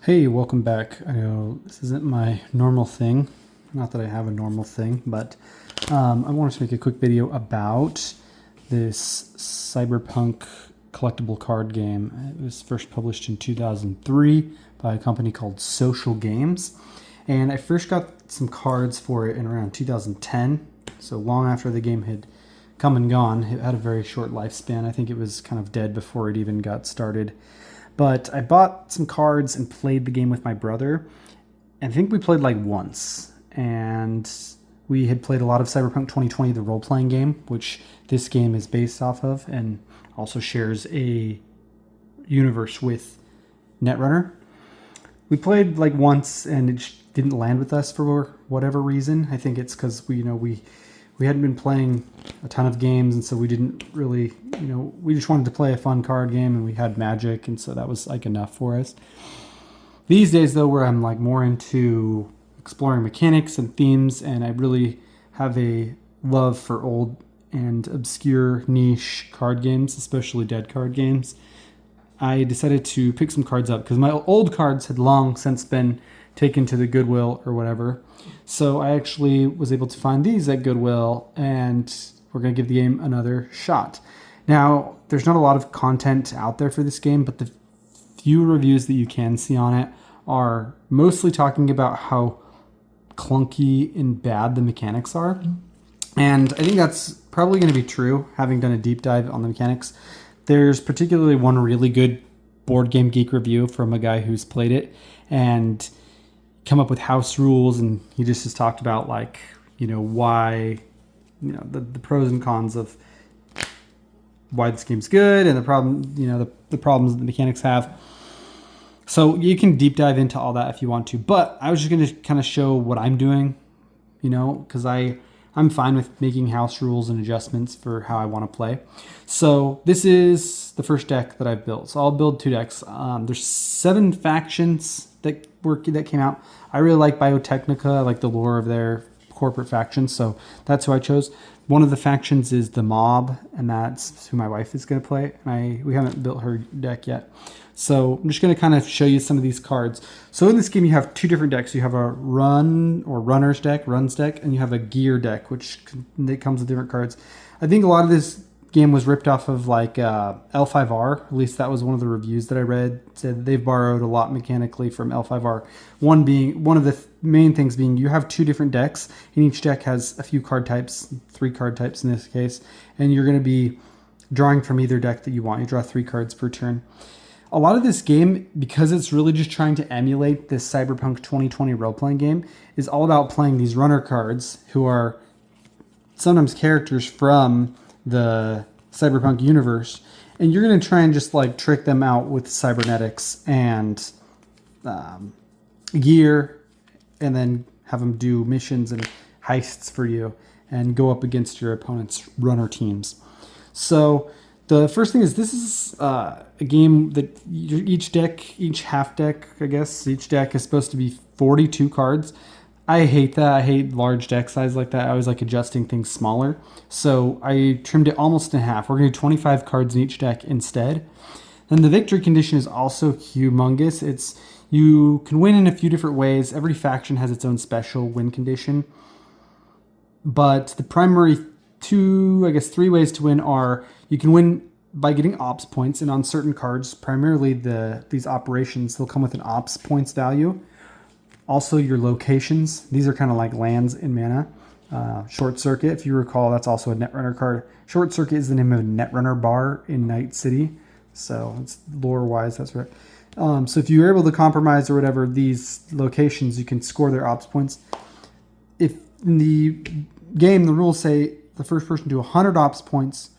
Hey, welcome back. I know this isn't my normal thing. Not that I have a normal thing, but I wanted to make a quick video about this Cyberpunk collectible card game. It was first published in 2003 by a company called Social Games. And I first got some cards for it in around 2010, so long after the game had come and gone. It had a very short lifespan. I think it was kind of dead before it even got started. But I bought some cards and played the game with my brother. And I think we played like once. And we had played a lot of Cyberpunk 2020, the role-playing game, which this game is based off of and also shares a universe with Netrunner. We played like once and it just didn't land with us for whatever reason. I think it's because we hadn't been playing a ton of games, and so we didn't really, we just wanted to play a fun card game, and we had Magic, and so that was like enough for us. These days, though, where I'm like more into exploring mechanics and themes, and I really have a love for old and obscure niche card games, especially dead card games, I decided to pick some cards up because my old cards had long since been taken to the Goodwill or whatever. So I actually was able to find these at Goodwill, and we're going to give the game another shot. Now, there's not a lot of content out there for this game, but the few reviews that you can see on it are mostly talking about how clunky and bad the mechanics are. And I think that's probably going to be true, having done a deep dive on the mechanics. There's particularly one really good Board Game Geek review from a guy who's played it and come up with house rules, and he just has talked about why, the pros and cons of why this game's good and the problem, the problems that the mechanics have. So you can deep dive into all that if you want to, but I was just going to kind of show what I'm doing, because I'm fine with making house rules and adjustments for how I want to play. So this is the first deck that I've built. So I'll build two decks. There's 7 factions that came out. I really like Biotechnica. I like the lore of their corporate factions, so that's who I chose. One of the factions is the Mob, and that's who my wife is going to play. And we haven't built her deck yet. So I'm just going to kind of show you some of these cards. So in this game, you have 2 different decks. You have a runs deck, and you have a gear deck, that comes with different cards. I think a lot of this game was ripped off of L5R. At least that was one of the reviews that I read. Said they've borrowed a lot mechanically from L5R. One of the main things being you have 2 different decks, and each deck has a few card types, 3 card types in this case, and you're going to be drawing from either deck that you want. You draw 3 cards per turn. A lot of this game, because it's really just trying to emulate this Cyberpunk 2020 role-playing game, is all about playing these runner cards who are sometimes characters from the Cyberpunk universe, and you're going to try and just trick them out with cybernetics and gear, and then have them do missions and heists for you and go up against your opponent's runner teams. So the first thing is this is a game that each half deck, I guess, each deck is supposed to be 42 cards. I hate that. I hate large deck size like that. I always like adjusting things smaller. So I trimmed it almost in half. We're going to do 25 cards in each deck instead. And the victory condition is also humongous. You can win in a few different ways. Every faction has its own special win condition. But the primary 3 ways to win are you can win by getting ops points, and on certain cards, primarily these operations, they'll come with an ops points value. Also, your locations. These are kind of like lands in mana. Short Circuit, if you recall, that's also a Netrunner card. Short Circuit is the name of a Netrunner bar in Night City. So it's lore-wise, that's right. So if you're able to compromise or whatever these locations, you can score their ops points. If in the game, the rules say the first person to 100 ops points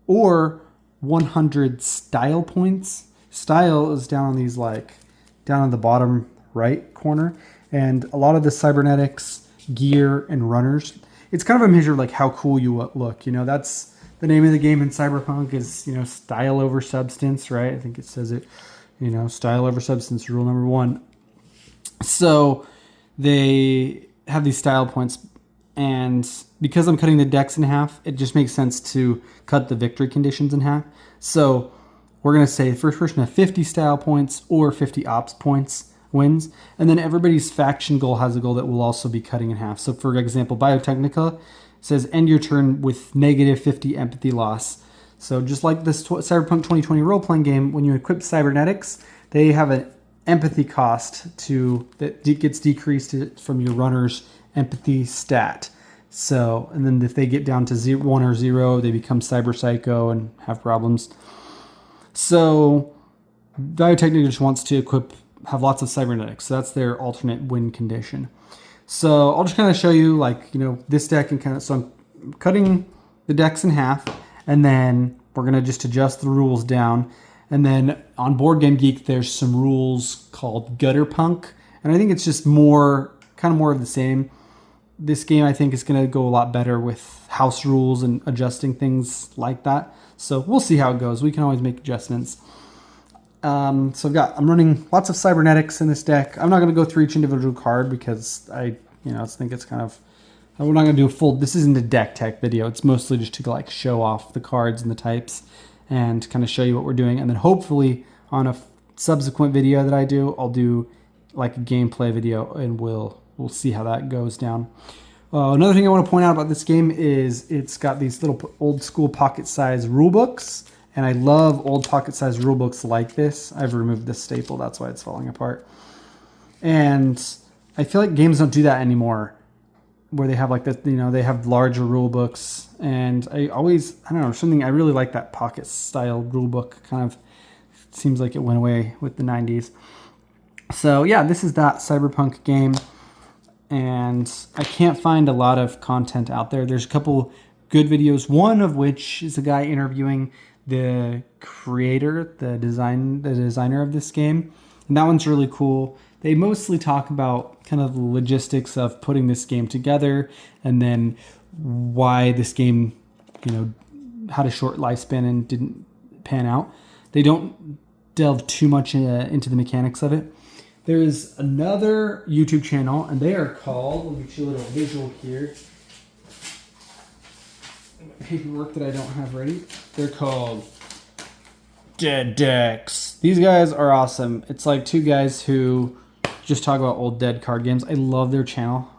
or 100 style points. Style is down on the bottom right corner, and a lot of the cybernetics, gear, and runners, it's kind of a measure of how cool you look. That's the name of the game in Cyberpunk is style over substance, right? I think it says it, style over substance, rule number 1. So they have these style points, and because I'm cutting the decks in half, it just makes sense to cut the victory conditions in half. So we're going to say the first person to 50 style points or 50 ops points wins. And then everybody's faction goal has a goal that will also be cutting in half. So for example, Biotechnica says end your turn with negative 50 empathy loss. So just like this Cyberpunk 2020 role-playing game, when you equip cybernetics, they have an empathy cost that gets decreased from your runner's empathy stat. So, and then if they get down to 1 or 0, they become cyber psycho and have problems. So Biotechnica just wants to have lots of cybernetics. So that's their alternate win condition. So I'll just kind of show you this deck and so I'm cutting the decks in half, and then we're going to just adjust the rules down. And then on Board Game Geek, there's some rules called Gutter Punk. And I think it's just more of the same. This game, I think, is going to go a lot better with house rules and adjusting things like that. So we'll see how it goes. We can always make adjustments. So I'm running lots of cybernetics in this deck. I'm not going to go through each individual card because I think it's we're not going to do a full, this isn't a deck tech video. It's mostly just to show off the cards and the types and kind of show you what we're doing. And then hopefully on a subsequent video that I do, I'll do a gameplay video and we'll see how that goes down. Another thing I want to point out about this game is it's got these little old school pocket size rule books. And I love old pocket size rule books like this. I've removed this staple, that's why it's falling apart. And I feel like games don't do that anymore, where they have they have larger rule books. And I don't know, I really like that pocket style rule book. Seems like it went away with the 90s. So yeah, this is that Cyberpunk game. And I can't find a lot of content out there. There's a couple good videos, one of which is a guy interviewing the creator, the designer of this game. And that one's really cool. They mostly talk about kind of the logistics of putting this game together, and then why this game, had a short lifespan and didn't pan out. They don't delve too much into the mechanics of it. There is another YouTube channel, and they are called, let me get you a little visual here. Paperwork that I don't have ready. They're called Dead Decks. These guys are awesome. It's like two guys who just talk about old dead card games. I love their channel.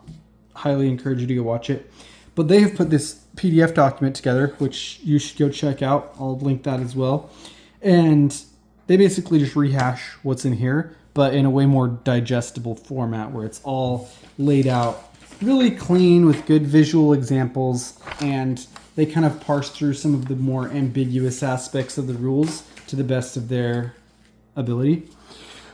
Highly encourage you to go watch it. But they have put this PDF document together, which you should go check out. I'll link that as well. And they basically just rehash what's in here, but in a way more digestible format where it's all laid out really clean with good visual examples, and they kind of parse through some of the more ambiguous aspects of the rules to the best of their ability.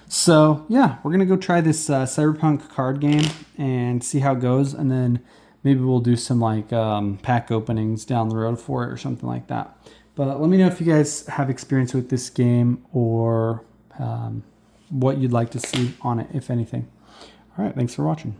So yeah, we're gonna go try this Cyberpunk card game and see how it goes, and then maybe we'll do some pack openings down the road for it or something like that. But let me know if you guys have experience with this game or what you'd like to see on it, if anything. All right, thanks for watching.